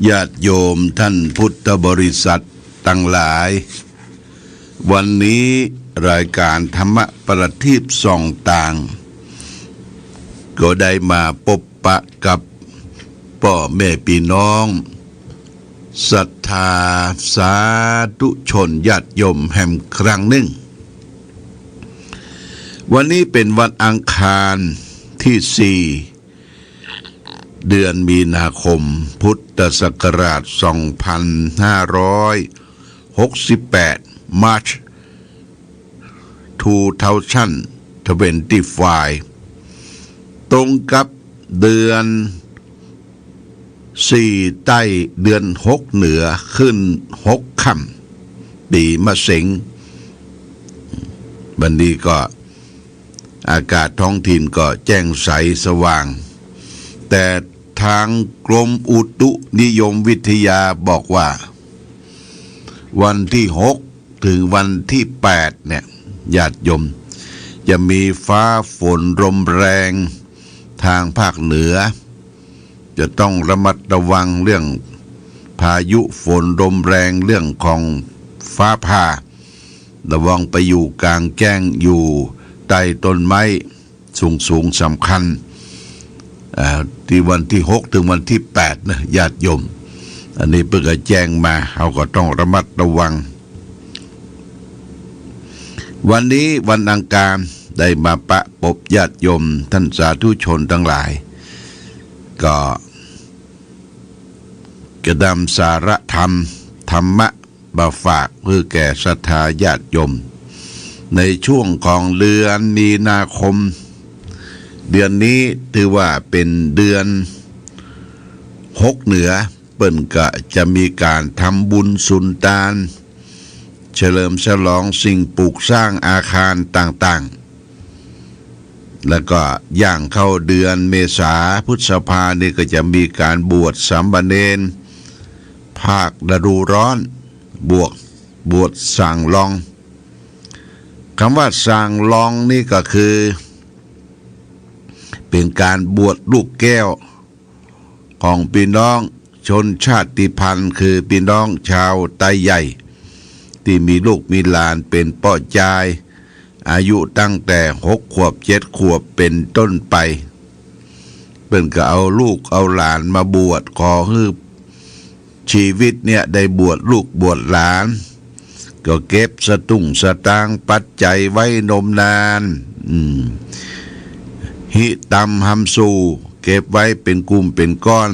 ญาติโยมท่านพุทธบริษัททั้งหลายวันนี้รายการธรรมประทีปส่องต่างก็ได้มาพบปะกับพ่อแม่พี่น้องศรัทธาสาธุชนญาติโยมแห่งครั้งหนึ่งวันนี้เป็นวันอังคารที่4เดือนมีนาคมพุทธศักราช2568 March 2025 ตรงกับเดือน4ใต้เดือน6เหนือขึ้น6ค่ำปีมะเสงวันนี้ก็อากาศท้องถิ่นก็แจ้งใสสว่างแต่ทางกรมอุตุนิยมวิทยาบอกว่าวันที่6ถึงวันที่8เนี่ยญาติโยมจะมีฟ้าฝนลมแรงทางภาคเหนือจะต้องระมัดระวังเรื่องพายุฝนลมแรงเรื่องของฟ้าผ่าระวังไปอยู่กลางแจ้งอยู่ใต้ต้นไม้สูงสำคัญที่วันที่6ถึงวันที่8นะญาติโยมอันนี้เพิ่งจะแจ้งมาเราก็ต้องระมัดระวังวันนี้วันอังคารได้มาปะปบญาติโยมท่านสาธุชนทั้งหลายก็กระนำสาระธรรมธรรมะมาฝากเพื่อแก่ศรัทธาญาติโยมในช่วงของเดือนมีนาคมเดือนนี้ถือว่าเป็นเดือน6เหนือเปิ้นก็จะมีการทำบุญสุนทานเฉลิมฉลองสิ่งปลูกสร้างอาคารต่างๆแล้วก็ย่างเข้าเดือนเมษาพฤษภานี่ก็จะมีการบวชสามเณรภาคฤดูร้อนบวชสั่งลองคำว่าสั่งลองนี่ก็คือเป็นการบวชลูกแก้วของพี่น้องชนชาติพันธุ์คือพี่น้องชาวไทยใหญ่ที่มีลูกมีหลานเป็นพ่อจายอายุตั้งแต่6 ขวบ 7 ขวบเป็นต้นไปเพิ่นก็เอาลูกเอาหลานมาบวชขอให้ชีวิตเนี่ยได้บวชลูกบวชหลานก็เก็บสตุ้งสตางค์ปัจจัยไว้นมนานหิตำหำสู่เก็บไว้เป็นกลุ่มเป็นก้อน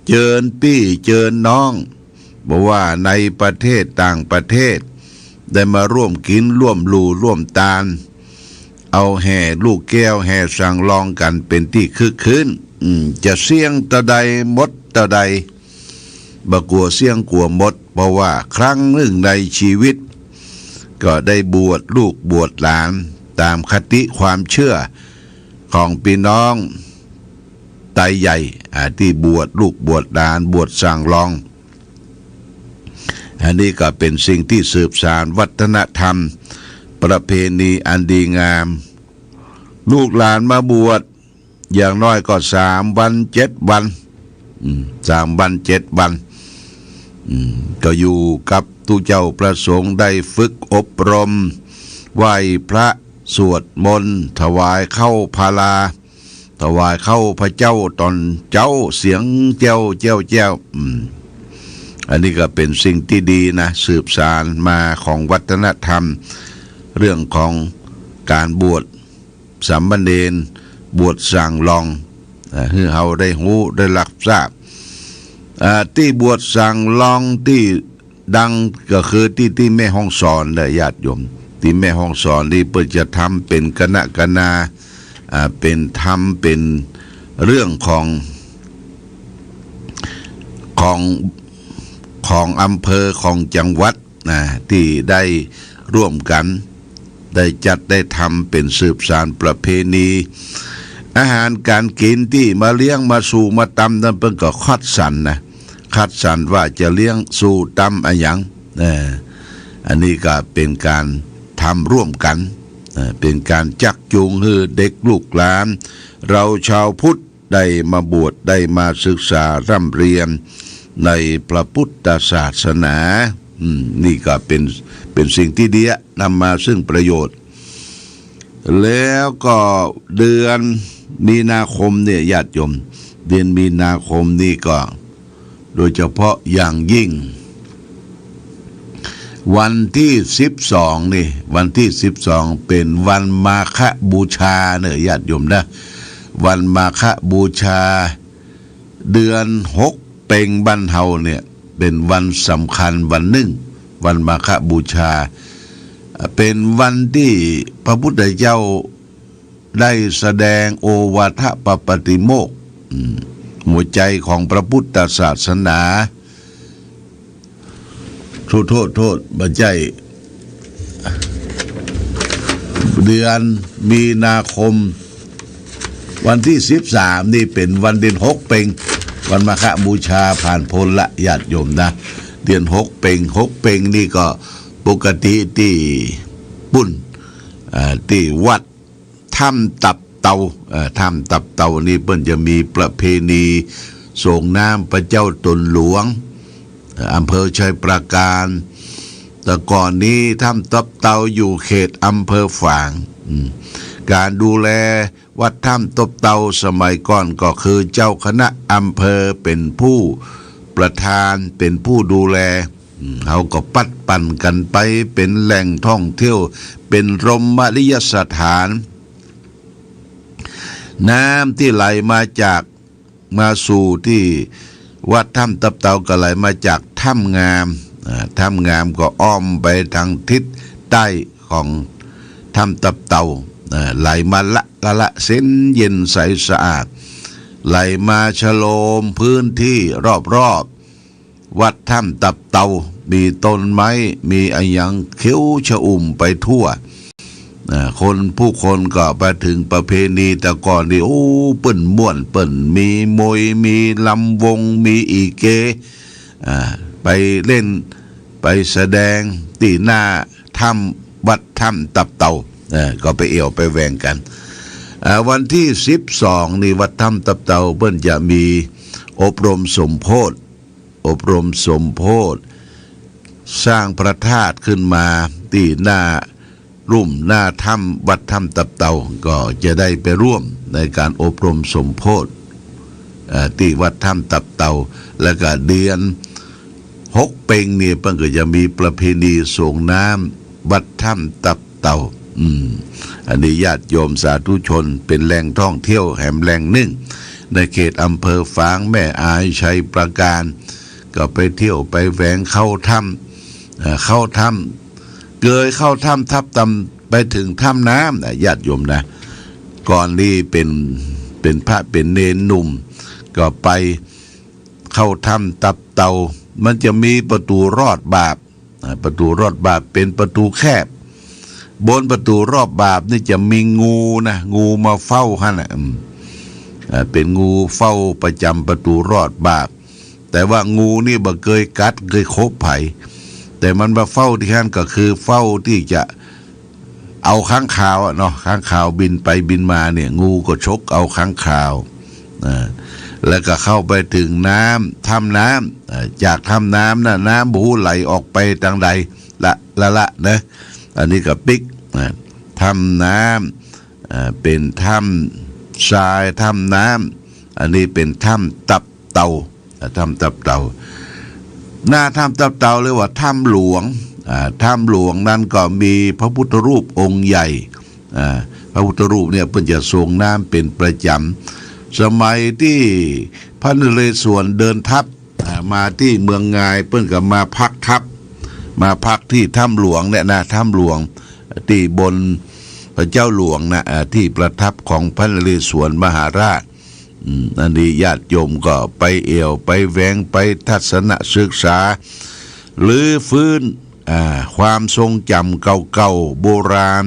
เจิญพี่เจิญน้องบอกว่าในประเทศต่างประเทศได้มาร่วมกินร่วมลู่ร่วมตาลเอาแห่ลูกแก้วแห่สั่งลองกันเป็นที่คึกคืนจะเสี่ยงตะใดมดตะใดบ่กลัวเสี่ยงกลัวมดเพราะว่าครั้งหนึ่งในชีวิตก็ได้บวชลูกบวชหลานตามคติความเชื่อของพี่น้องไทยใหญ่ที่บวชลูกบวชหลานบวชสั่งลองอันนี้ก็เป็นสิ่งที่สืบสานวัฒนธรรมประเพณีอันดีงามลูกหลานมาบวชอย่างน้อยก็3 วัน 7 วัน3 วัน 7 วันก็อยู่กับตุเจ้าประสงค์ได้ฝึกอบรมไหว้พระสวดมนต์ถวายเข้าพาลาถวายเข้าพระเจ้าตอนเจ้าเสียงเจ้าอันนี้ก็เป็นสิ่งที่ดีนะสืบสานมาของวัฒนธรรมเรื่องของการบวชสามเณรบวชสั่งลองให้เราได้รู้ได้รับทราบที่บวชสั่งลองที่ดังก็คือที่แม่ฮ่องสอนเลยญาติโยมที่แม่ฮ่องสอนนี่เปิดจะทำเป็นคณะเป็นทำเป็นเรื่องของอำเภอของจังหวัดที่ได้ร่วมกันได้จัดได้ทำเป็นสืบสานประเพณีอาหารการกินที่มาเลี้ยงมาสู่มาตำนั่นเพิ่นก็คัดสรรว่าจะเลี้ยงสู่ตำอะไรอย่างอันนี้ก็เป็นการทำร่วมกันเป็นการจักจูงให้เด็กลูกหลานเราชาวพุทธได้มาบวชได้มาศึกษาร่ำเรียน ในพระพุทธศาสนานี่ก็เป็นสิ่งที่ดีนำมาซึ่งประโยชน์แล้วก็เดือนมีนาคมเนี่ยญาติโยมเดือนมีนาคมนี่ก็โดยเฉพาะอย่างยิ่งวันที่12นี่วันที่12เป็นวันมาฆบูชาเนี่ยญาติโยมนะวันมาฆบูชาเดือน6เพ็งบ้านเฮาเนี่ยเป็นวันสำคัญวันหนึ่งวันมาฆบูชาเป็นวันที่พระพุทธเจ้าได้แสดงโอวาทปปติโมกข์หัวใจของพระพุทธศาสนาโทษบัจจัยเดือนมีนาคมวันที่13นี่เป็นวันเดือน6เพ็งวันมาฆบูชาผ่านพ้นละญาติโยมนะเดือน6เพ็งนี่ก็ปกติที่ปุ่นที่วัดถ้ำตับเตาถ้ำตับเตานี่เปิ้นจะมีประเพณีส่งน้ำพระเจ้าตนหลวงอำเภอชัยปราการแต่ก่อนนี้ถ้ำตับเตาอยู่เขตอำเภอฝางการดูแลวัดถ้ำตับเตาสมัยก่อนก็คือเจ้าคณะอำเภอเป็นผู้ประธานเป็นผู้ดูแลเขาก็ปัดปั่นกันไปเป็นแหล่งท่องเที่ยวเป็นรมณียสถานน้ำที่ไหลมาสู่ที่วัดถ้ำตับเตาก็ไหลมาจากถ้ำงามถ้ำงามก็อ้อมไปทางทิศใต้ของถ้ำตับเตาไหลมาละเส้นเย็นใสสะอาดไหลมาฉโลมพื้นที่รอบวัดถ้ำตับเตามีต้นไม้มีอันยังเขียวชอุ่มไปทั่วผู้คนก็ไปถึงประเพณีแต่ก่อนนี่เปิ้นม่วนเปิ้นมีมวยมีลำวงมีอีเกไปเล่นไปแสดงที่หน้าถ้ำวัดถ้ำตับเตาก็ไปเอี่ยวไปแหวงกันวันที่12นี่วัดถ้ำตับเตาเปิ้นจะมีอบรมสมโพธิสร้างพระธาตุขึ้นมาที่หน้าถ้ำวัดถ้ำตับเตาก็จะได้ไปร่วมในการอบรมสมโพธิที่วัดถ้ำตับเตาแล้วก็เดือน6เพ็งนี่เพิ่นก็จะมีประเพณีส่งน้ำวัดถ้ำตับเตาอันนี้ญาติโยมสาธุชนเป็นแหล่งท่องเที่ยวแห่งแหล่งหนึ่งในเขตอำเภอฝางแม่อายชัยปราการก็ไปเที่ยวไปแหวงเข้าถ้ำเกยเข้าถ้ำทับตำไปถึงถ้ำน้ำญาติโยมนะก่อนนี้เป็นพระเป็นเนนหนุ่มก็ไปเข้าถ้ำตับเตามันจะมีประตูรอดบาปเป็นประตูแคบบนประตูรอบบาปนี่จะมีงูมาเฝ้าฮะนะเป็นงูเฝ้าประจำประตูรอดบาปแต่ว่างูนี่บ่เคยกัดเคยคบไผแต่มันมาเฝ้าที่นั่นก็คือเฝ้าที่จะเอาค้างคาวเนาะค้างคาวบินไปบินมาเนี่ยงูก็ชกเอาค้างคาวแล้วก็เข้าไปถึงถ้ำน้ำจากถ้ำน้ำน่ะน้ำบูไหลออกไปทางใดละนะอันนี้ก็ปิกถ้ำน้ำเป็นถ้ำทรายถ้ำน้ำอันนี้เป็นถ้ำตับเตาหน้าถ้ำตับเตาเรียกว่าถ้ำหลวงนั้นก็มีพระพุทธรูปองค์ใหญ่พระพุทธรูปเนี่ยเพิ่นจะทรงน้ำเป็นประจำสมัยที่พระนเรศวรเดินทัพมาที่เมืองงายเพิ่นก็มาพักทัพมาพักที่ถ้ำหลวงเนี่ยนะถ้ำหลวงที่บนพระเจ้าหลวงนะที่ประทับของพระนเรศวรมหาราชอันนี้ญาติโยมก็ไปเอี่ยวไปแหวงไปทัศนศึกษาหรือฟื้นความทรงจำเก่าๆโบราณ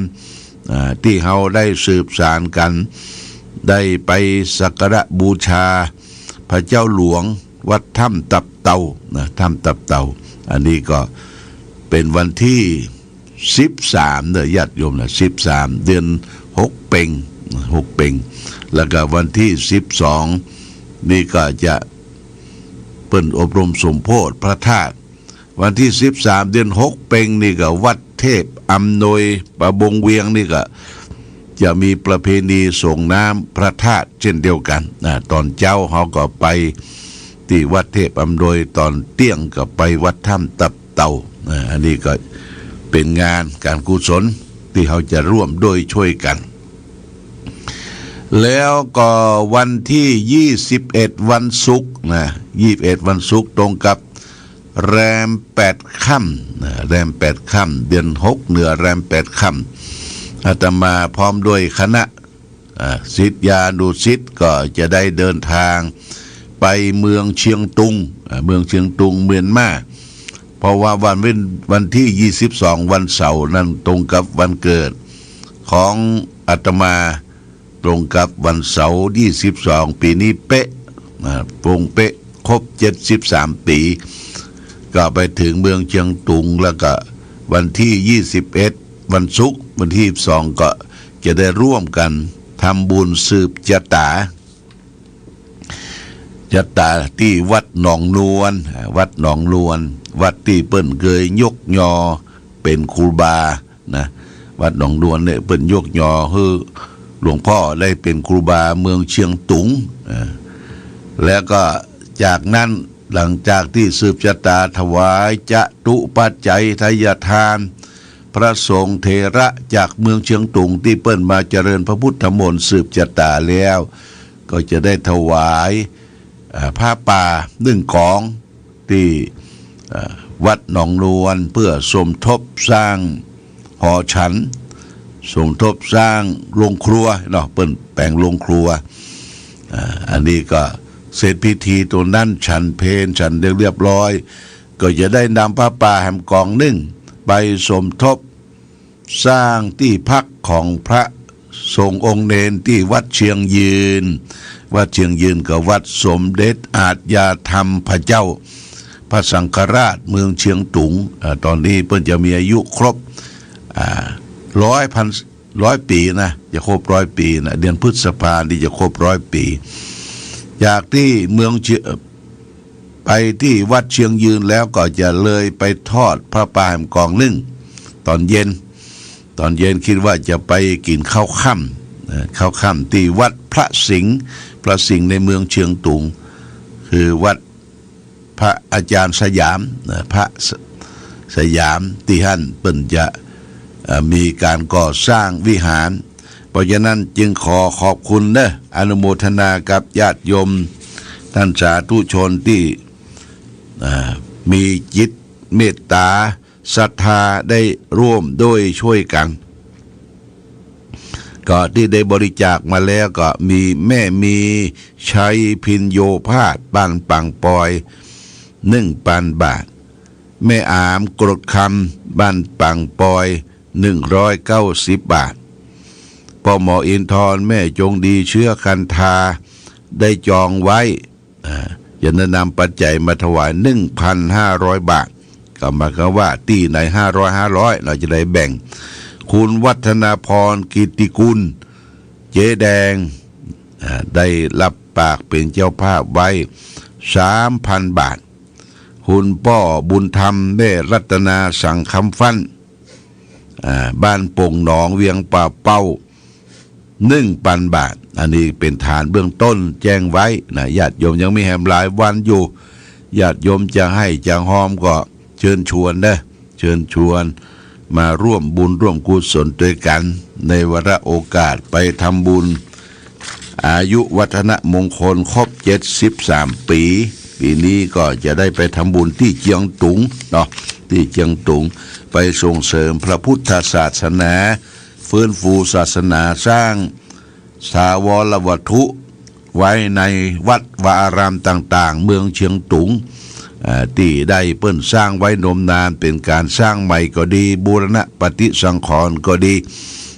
ที่เราได้สืบสานกันได้ไปสักการะบูชาพระเจ้าหลวงวัดถ้ำตับเตาถ้ำตับเตาอันนี้ก็เป็นวันที่13เนี่ยญาติโยมนะ13เดือน6เพ็งแล้วก็วันที่12นี่ก็จะ เปิ้นอบรมสมโพธิพระธาตุวันที่13 เดือน 6เป็งนี่ก็วัดเทพอำนวยประบงเวียงนี่ก็จะมีประเพณีส่งน้ำพระธาตุเช่นเดียวกันตอนเจ้าเขาก็ไปที่วัดเทพอำนวยตอนเตี้ยงก็ไปวัดถ้ำตับเต่าอันนี้ก็เป็นงานการกุศลที่เขาจะร่วมด้วยช่วยกันแล้วก็วันที่21วันศุกร์21วันศุกร์ตรงกับแรม8ค่ำแรม8ค่ำเดือน6เหนือแรม8ค่ำอาตมาพร้อมด้วยคณะศิษยานุศิษย์ก็จะได้เดินทางไปเมืองเชียงตุงเมืองเชียงตุงเมียนมาเพราะว่าวันที่22วันเสาร์นั้นตรงกับวันเกิดของอาตมาตรงกับวันเสาร์22ปีนี้เป๊ะตรงเป๊ะครบ73ปีก็ไปถึงเมืองเชียงตุงแล้วก็วันที่21วันศุกร์วันที่22ก็จะได้ร่วมกันทำบุญสืบชะตาที่วัดหนองนวลวัดหนองนวลวัดที่เปิ้นเคยยกยอเป็นครูบานะวัดหนองนวลเนี่ยเปิ้นยกยอคือหลวงพ่อได้เป็นครูบาเมืองเชียงตุงแล้วก็จากนั้นหลังจากที่สืบชะตาถวายจตุปัจจัยทายทานพระสงฆ์เถระจากเมืองเชียงตุงที่เปิ้นมาเจริญพระพุทธมนต์สืบชะตาแล้วก็จะได้ถวายผ้าป่า1 กองที่วัดหนองนวลเพื่อสมทบสร้างหอฉันสมทบสร้างโรงครัวเนาะเปิ้นแปลงโรงครัวอันนี้ก็เสร็จพิธีตัวนั้นฉันเพลฉันเรียบร้อยก็จะได้นำผ้าป่าแห่งกอง1ไปสมทบสร้างที่พักของพระสงฆ์องค์เนนที่วัดเชียงยืนวัดเชียงยืนกับวัดสมเด็จอาจยาธรรมพระเจ้าพระสังฆราชเมืองเชียงตุงตอนนี้เพิ่นจะมีอายุครบ100 ปีนะจะครบ100 ปีนะเดือนพฤษภาคมที่จะครบ100 ปีจากที่เมืองไปที่วัดเชียงยืนแล้วก็จะเลยไปทอดพระป่าแห่งกองตอนเย็นคิดว่าจะไปกินข้าวค่ำที่วัดพระสิงห์ในเมืองเชียงตุงคือวัดพระอาจารย์สยามพระสยามที่ท่านเปิ้นจะมีการก่อสร้างวิหารเพราะฉะนั้นจึงขอขอบคุณอนุโมทนากับญาติโยมท่านสาธุชนที่มีจิตเมตตาศรัทธาได้ร่วมด้วยช่วยกันก็ที่ได้บริจาคมาแล้วก็มีแม่มีชัยพินโยภาสบ้านปังปอย1,000 บาทแม่อามกรดคำบ้านปังปอย190 บาทพ่อหมออินทร์แม่จงดีเชื้อคันธาได้จองไว้จะนำปัจจัยมาถวาย 1,500 บาทก็หมายความว่าที่ไหน500เราจะได้แบ่งคุณวัฒนาพรกิตติกุลเจ๊แดงได้รับปากเป็นเจ้าภาพไว้ 3,000 บาทคุณป้อบุญธรรมแม่รัตนาสังคำฟันบ้านป่งหนองเวียงป่าเป้า 1,000 บาทอันนี้เป็นฐานเบื้องต้นแจ้งไว้นะญาติโยมยังมีแหมหลายวันอยู่ญาติโยมจะให้จะหอมก็เชิญชวนมาร่วมบุญร่วมกุศลด้วยกันในวาระโอกาสไปทำบุญอายุวัฒนมงคลครบ73 ปีนี้ก็จะได้ไปทำบุญที่เชียงตุงเนาะที่เชียงตุงไปส่งเสริมพระพุทธศาสนาฟื้นฟูศาสนาสร้างสาวรวัตถุไว้ในวัดวาอารามต่างๆเมืองเชียงตุงที่ได้เปิ้นสร้างไว้นมนานเป็นการสร้างใหม่ก็ดีบูรณะปฏิสังขรณ์ก็ดี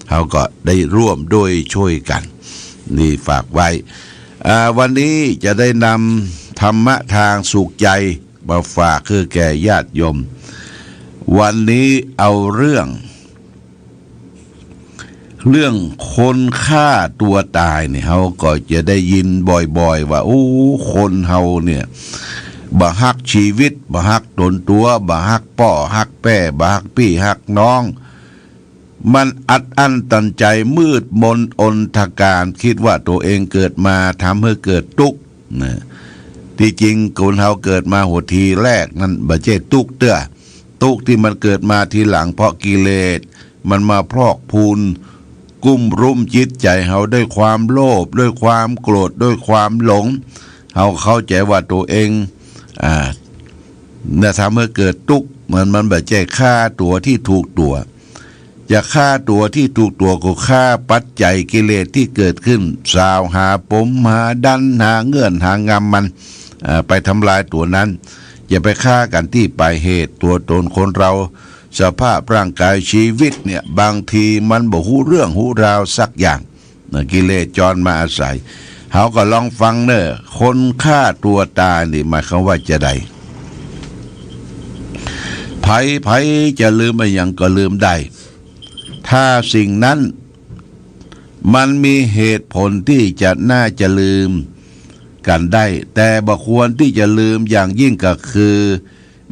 เขาก็ได้ร่วมด้วยช่วยกันนี่ฝากไว้วันนี้จะได้นำธรรมะทางสุขใจมาฝากคือแก่ญาติโยมวันนี้เอาเรื่องคนฆ่าตัวตายเนี่ยเขาก็จะได้ยินบ่อยๆว่าโอ้คนเฮาเนี่ย บ่ฮักชีวิตบ่ฮักตนตัวบ่ฮักป่อฮักแป้บ่ฮักพี่ฮักน้องมันอัดอั้นตันใจมืดมนอนทการคิดว่าตัวเองเกิดมาทำให้เกิดทุกข์นะที่จริงคนเฮาเกิดมาหัวทีแรกนั่นบ่ใช่ทุกข์เด้อทุกข์ที่มันเกิดมาทีหลังเพราะกิเลสมันมาพรอกพูนกุ้มรุมจิตใจเฮาด้วยความโลภด้วยความโกรธด้วยความหลงเฮาเข้าใจว่าตัวเองเนี่ยทำให้เกิดทุกข์มันแบบใจฆ่าตัวที่ถูกตัวจะฆ่าตัวที่ถูกตัวก็ฆ่าปัจจัยกิเลสที่เกิดขึ้นสาวหาปมหาดันหาเงื่อนหางำมันไปทำลายตัวนั้นอย่าไปฆ่ากันที่ปลายเหตุตัวตนคนเราสภาพร่างกายชีวิตเนี่ยบางทีมันบ่ฮู้เรื่องฮู้ราวสักอย่างกิเลสจรมาอาศัยเขาก็ลองฟังเนอะคนฆ่าตัวตายนี่หมายความว่าจะได้ไผจะลืมไปอย่างก็ลืมได้ถ้าสิ่งนั้นมันมีเหตุผลที่จะน่าจะลืมกันได้แต่บ่ควรที่จะลืมอย่างยิ่งก็คือ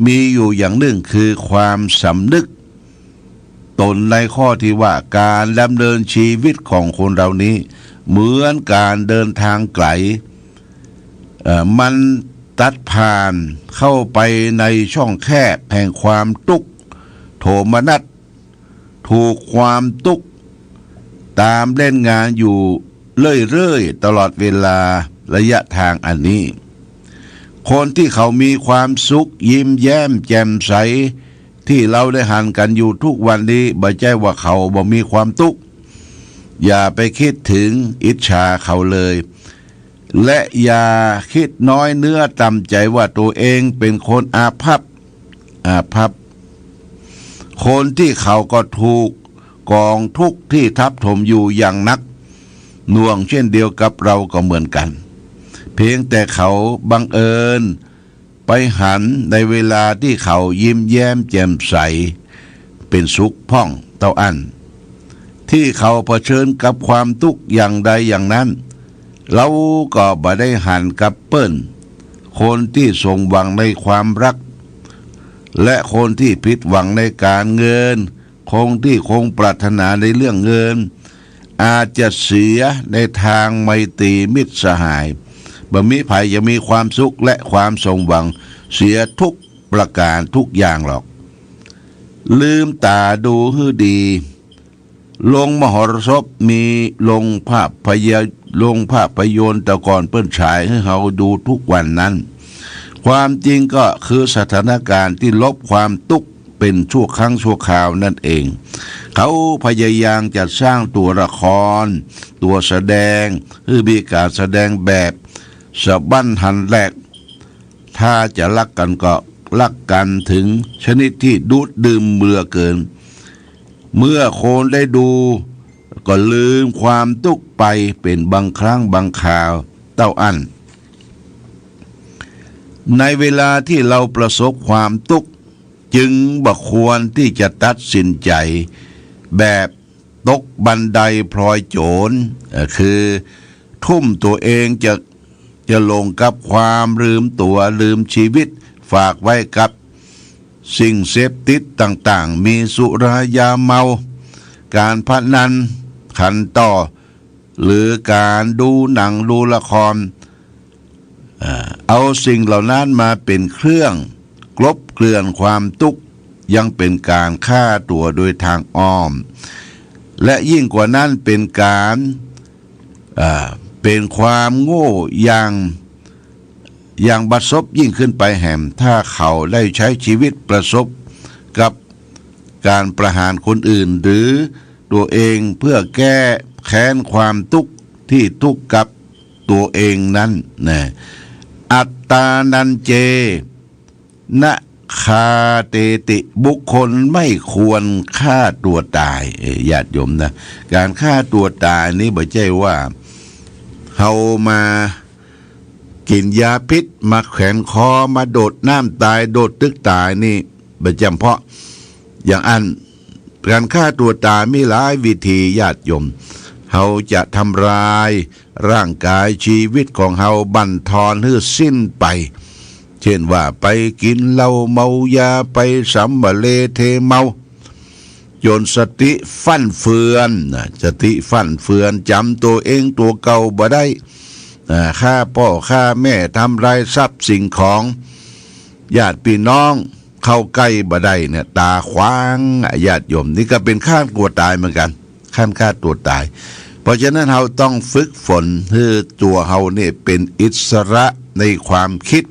มีอยู่อย่างหนึ่งคือความสำนึกตนในข้อที่ว่าการดำเนินชีวิตของคนเรานี้เหมือนการเดินทางไกลมันตัดผ่านเข้าไปในช่องแคบแห่งความทุกข์โทมนัสถูกความทุกข์ตามเล่นงานอยู่เรื่อยๆตลอดเวลาระยะทางอันนี้คนที่เขามีความสุขยิ้มแย้มแจ่มใสที่เราได้หันกันอยู่ทุกวันนี้บ่ใช่ว่าเขาบ่มีความทุกข์อย่าไปคิดถึงอิจฉาเขาเลยและอย่าคิดน้อยเนื้อต่ำใจว่าตัวเองเป็นคนอาภัพคนที่เขาก็ถูกกองทุกข์ที่ทับถมอยู่อย่างนักหน่วงเช่นเดียวกับเราก็เหมือนกันเพียงแต่เขาบังเอิญไปหันในเวลาที่เขายิ้มแย้มแจ่มใสเป็นสุขพ่องเต้าอั้นที่เขาเผชิญกับความทุกข์อย่างใดอย่างนั้นเราก็บ่ได้หันกับเปิ้นคนที่สมหวังในความรักและคนที่ผิดหวังในการเงินคงที่คงปรารถนาในเรื่องเงินอาจจะเสียในทางไมตรีมิตรสหายบ่มีไผจะมีความสุขและความสมหวังเสียทุกประการทุกอย่างหรอกลืมตาดูให้ดีลงมหรสพมีลงภาพยนตร์แต่ก่อนเปิ้นฉายให้เราดูทุกวันนั้นความจริงก็คือสถานการณ์ที่ลบความทุกข์เป็นชั่วครั้งชั่วคราวนั่นเองเขาพยายามจะสร้างตัวละครตัวแสดงคือมีการแสดงแบบสะบั้นหันแหลกถ้าจะรักกันก็รักกันถึงชนิดที่ดูดดื่มเบื่อเกินเมื่อคนได้ดูก็ลืมความทุกข์ไปเป็นบางครั้งบางคราวเต้าอั้นในเวลาที่เราประสบความทุกข์จึงบ่ควรที่จะตัดสินใจแบบตกบันไดพลอยโจรคือทุ่มตัวเองจะลงกับความลืมตัวลืมชีวิตฝากไว้กับสิ่งเสพติดต่างๆมีสุรายาเมาการพนันขันต่อหรือการดูหนังดูละครเอาสิ่งเหล่านั้นมาเป็นเครื่องกลบเกลื่อนความทุกข์ยังเป็นการฆ่าตัวโดยทางอ้อมและยิ่งกว่านั้นเป็นการเป็นความโง่อย่างบัดซบยิ่งขึ้นไปแห่มถ้าเขาได้ใช้ชีวิตประสบกับการประหารคนอื่นหรือตัวเองเพื่อแก้แค้นความทุกข์ที่ทุกข์กับตัวเองนั้นนะอัตตานันเจนะคาเตติบุคคลไม่ควรฆ่าตัวตายญาติโยมนะการฆ่าตัวตายนี้บ่ใช่ว่าเฮามากินยาพิษมาแขวนคอมาโดดน้ำตายโดดตึกตายนี่บ่จำเพาะอย่างอันการฆ่าตัวตายมีหลายวิธีญาติโยมเฮาจะทำลายร่างกายชีวิตของเฮาบั่นทอนให้สิ้นไป เช่นว่าไปกินเหล้าเมายาไปสัมมาเลเทเมาจนสติฟั่นเฟือนสติฟั่นเฟือนจำตัวเองตัวเก่าบ่ได้ฆ่าพ่อฆ่าแม่ทำลายทรัพย์สิ่งของญาติพี่น้องเข้าใกล้บ่ได้เนี่ยตาขวางญาติโยมนี่ก็เป็นฆ่าตัวตายเหมือนกันฆ่าตัวตายเพราะฉะนั้นเราต้องฝึกฝนให้ตัวเราเนี่ยเป็นอิสระในความคิด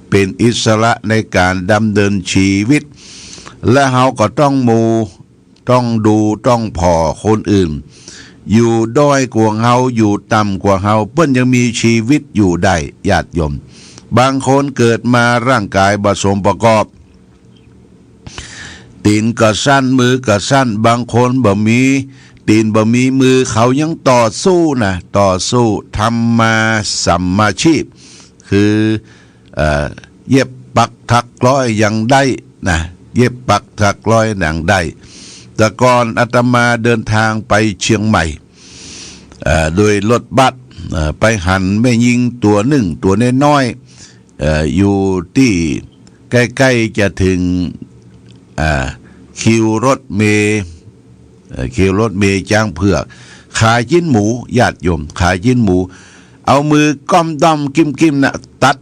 เป็นอิสระในการดำเนินชีวิตและเราก็ต้องต้องดูต้องพอคนอื่นอยู่ด้อยกว่าเราอยู่ต่ำกว่าเราเพิ่นยังมีชีวิตอยู่ได้ญาติโยมบางคนเกิดมาร่างกายผสมประกอบตีนก็สั้นมือก็สั้นบางคนบ่มีตีนบ่มีมือเขายังต่อสู้ต่อสู้ทำมาสัมมาชีพคือเย็บปักถักร้อยยังได้เย็บปักถักร้อยอย่างได้แต่ก่อนอาตมาเดินทางไปเชียงใหม่โดยรถบัสไปหันแม่ยิงตัวหนึ่งตัวน้อยอยู่ที่ใกล้ๆจะถึงคิวรถเมล์จ้างเผือกขายชิ้นหมูญาติโยมขายชิ้นหมูเอามือก้อมด้อมกิ้มตัด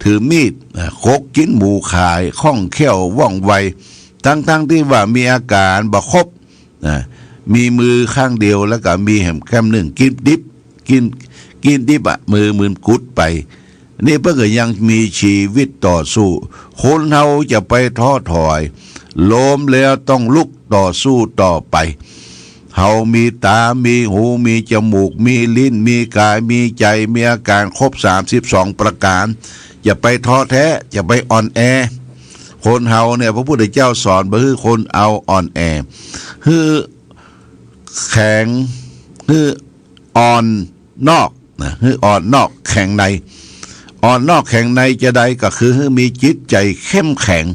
ถือมีดโคกชิ้นหมูขายคล่องแคล่วว่องไวทั้งที่ว่ามีอาการบะครบมีมือข้างเดียวแล้วก็มีแหมแก้มหนึ่งกินดิบมือมืนกุดไปนี่เพื่อยังมีชีวิตต่อสู้คนเฮาจะไปท้อถอยล้มแล้วต้องลุกต่อสู้ต่อไปเฮามีตามีหูมีจมูกมีลิ้นมีกายมีใจมีอาการครบ32ประการอย่าไปท้อแท้อย่าไปอ่อนแอคนเฮาเนี่ยพระพุทธเจ้าสอนบ่คือคนเอาอ่อนแอคือแข็งคืออ่อนนอกคืออ่อนนอกแข็งในอ่อนนอกแข็งในจะใดก็คือมีจิตใจเข้มแข็ง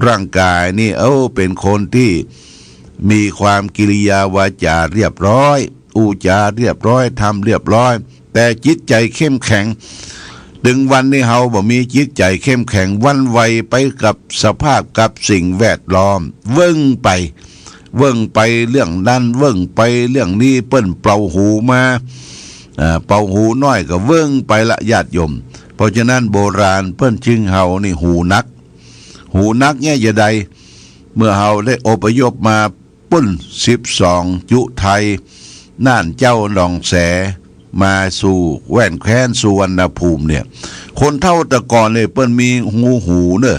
ร่างกายนี่เป็นคนที่มีความกิริยาวาจาเรียบร้อยอุจาเรียบร้อยทำเรียบร้อยแต่จิตใจเข้มแข็งถึงวันนี้เฮาบ่มีจิตใจเข้มแข็งวันไหวไปกับสภาพกับสิ่งแวดล้อมเวิ่งไปเรื่องนั้นเวิ่งไปเรื่องนี้เปิ้นเป่าหูมาเป่าหูน้อยก็เวิ่งไปละญาติโยมเพราะฉะนั้นโบราณเปิ้นจึงเฮานี่หูนักเนี่ยจะใดเมื่อเฮาได้อพยพมาปุ้น12ยุไทยน่านเจ้าหนองแสมาสู่แว่นแคว้นสุวรรณภูมิเนี่ยคนเท่าแต่ก่อนเลยเปิ้นมีหูเนอะ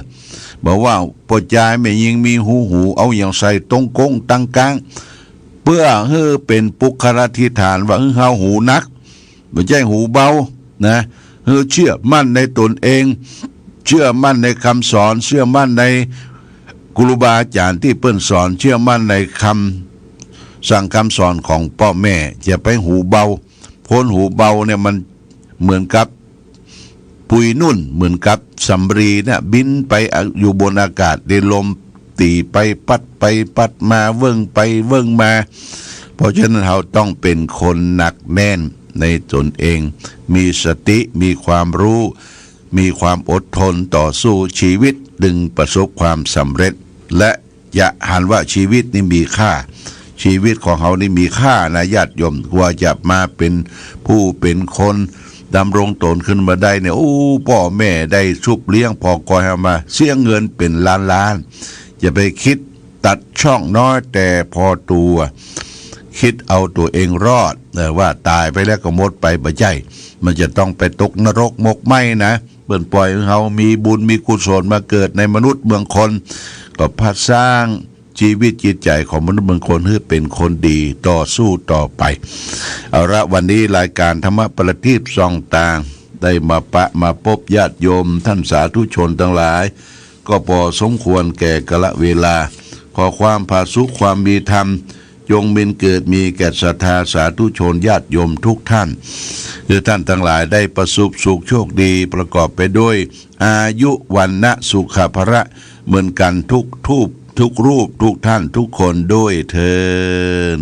บอกว่าปจายแม่ยิงมีหูเอาอย่างใส่ตรงกงตังกลางเพื่อให้เป็นปุคละธิฐานว่าเฮาหูนักไม่ใช่หูเบานะให้เชื่อมั่นในตนเองเชื่อมั่นในคำสอนเชื่อมั่นในครูบาอาจารย์ที่เปิ้นสอนเชื่อมั่นในคำสั่งคำสอนของพ่อแม่อย่าไปหูเบาคนหูเบาเนี่ยมันเหมือนกับปุยนุ่นเหมือนกับสำรีเนี่ยบินไปอยู่บนอากาศได้ลมตีไปปัดมาเวิ่งไปเวิ่งมาเพราะฉะนั้นเราต้องเป็นคนหนักแน่นในตนเองมีสติมีความรู้มีความอดทนต่อสู้ชีวิตดึงประสบความสำเร็จและอย่าหันว่าชีวิตนี่มีค่าชีวิตของเขานี่มีค่านะญาติโยมกว่าจะมาเป็นผู้เป็นคนดำรงตนขึ้นมาได้เนี่ยพ่อแม่ได้ชุบเลี้ยงพอกอยมาเสียเงินเป็นล้านอย่าไปคิดตัดช่องน้อยแต่พอตัวคิดเอาตัวเองรอดว่าตายไปแล้วก็หมดไปบ่ใช่มันจะต้องไปตกนรกมกไหมนะเปิ่นปล่อยเขามีบุญมีกุศลมาเกิดในมนุษย์เมืองคนก็พัฒสร้างชีวิตจิตใจของมนุษย์เมืองคนให้เป็นคนดีต่อสู้ต่อไปเอาละวันนี้รายการธรรมะประทีปส่องต่างได้มาพบญาติโยมท่านสาธุชนทั้งหลายก็พอสมควรแก่กาลเวลาขอความผาสุกความมีธรรมจงเป็นเกิดมีแก่ศรัทธาสาธุชนญาติโยมทุกท่านคือท่านทั้งหลายได้ประสบสุขโชคดีประกอบไปด้วยอายุวันนะสุขภระเหมือนกันทุกรูปทุกท่านทุกคนด้วยเทอญ